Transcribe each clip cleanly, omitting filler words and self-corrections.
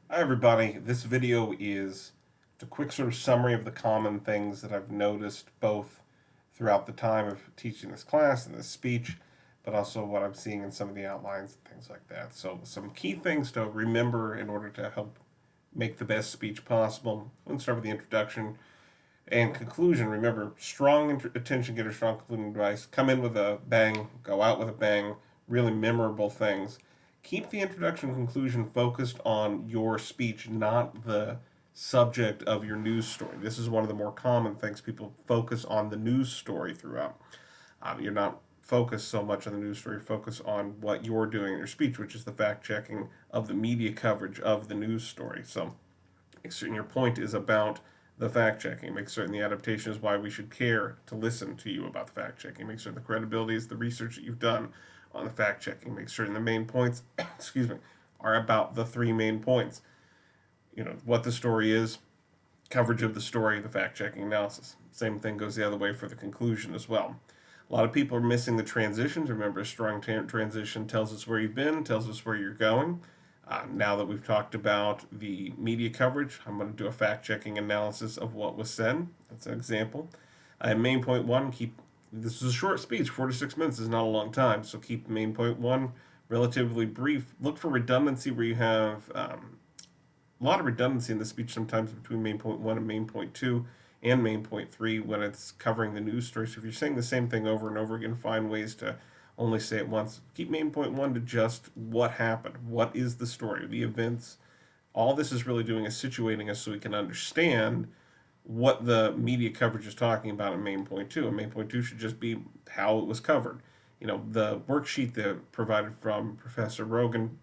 Hi everybody, this video is a quick sort of summary of the common things that I've noticed both throughout the time of teaching this class and this speech, but also what I'm seeing in some of the outlines and things like that. So some key things to remember in order to help make the best speech possible. Let's start with the introduction and conclusion. Remember, strong attention getter, strong concluding advice. Come in with a bang, go out with a bang, really memorable things. Keep the introduction and conclusion focused on your speech, not the subject of your news story. This is one of the more common things. People focus on the news story throughout. You're not focused so much on the news story, focus on what you're doing in your speech, which is the fact checking of the media coverage of the news story. So make certain your point is about the fact checking. Make certain the adaptation is why we should care to listen to you about the fact checking. Make certain the credibility is the research that you've done on the fact checking. Make certain the main points, excuse me, are about the three main points. What the story is, coverage of the story, the fact checking analysis. Same thing goes the other way for the conclusion as well. A lot of people are missing the transitions. Remember, a strong transition tells us where you've been, tells us where you're going. Now that we've talked about the media coverage, I'm going to do a fact checking analysis of what was said. That's an example. Main point one, this is a short speech. 4 to 6 minutes is not a long time, so keep main point one relatively brief. Look for redundancy where you have a lot of redundancy in the speech sometimes between main point one and main point two and main point three when it's covering the news story. So if you're saying the same thing over and over again, find ways to only say it once. Keep main point one to just what happened, what is the story, the events. All this is really doing is situating us so we can understand what the media coverage is talking about in main point two. And main point two should just be how it was covered. The worksheet that provided from Professor Rogan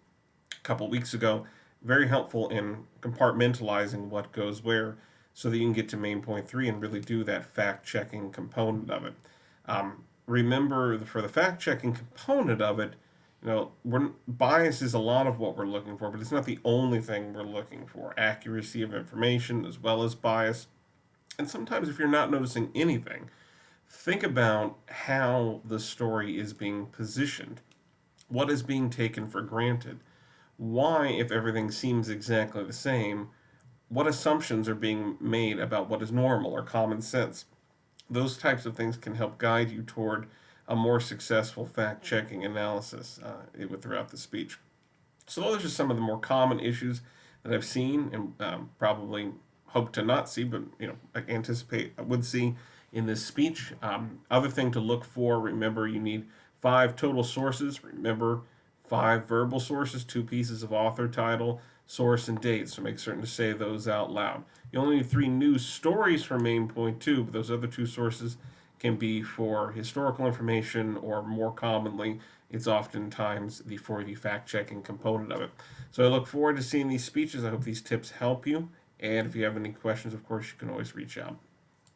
a couple weeks ago, very helpful in compartmentalizing what goes where so that you can get to main point three and really do that fact checking component of it. Remember, for the fact checking component of it, bias is a lot of what we're looking for, but it's not the only thing we're looking for. Accuracy of information as well as bias. And sometimes, if you're not noticing anything, think about how the story is being positioned. What is being taken for granted? Why, if everything seems exactly the same, what assumptions are being made about what is normal or common sense? Those types of things can help guide you toward a more successful fact checking analysis throughout the speech. So, those are some of the more common issues that I've seen and probably hope to not see, but I anticipate I would see in this speech. Other thing to look for, remember, you need 5 total sources. Remember, 5 verbal sources, 2 pieces of author, title, source, and date. So make certain to say those out loud. You only need 3 news stories for main point two, but those other 2 sources can be for historical information, or more commonly, it's oftentimes for the fact checking component of it. So I look forward to seeing these speeches. I hope these tips help you. And if you have any questions, of course, you can always reach out.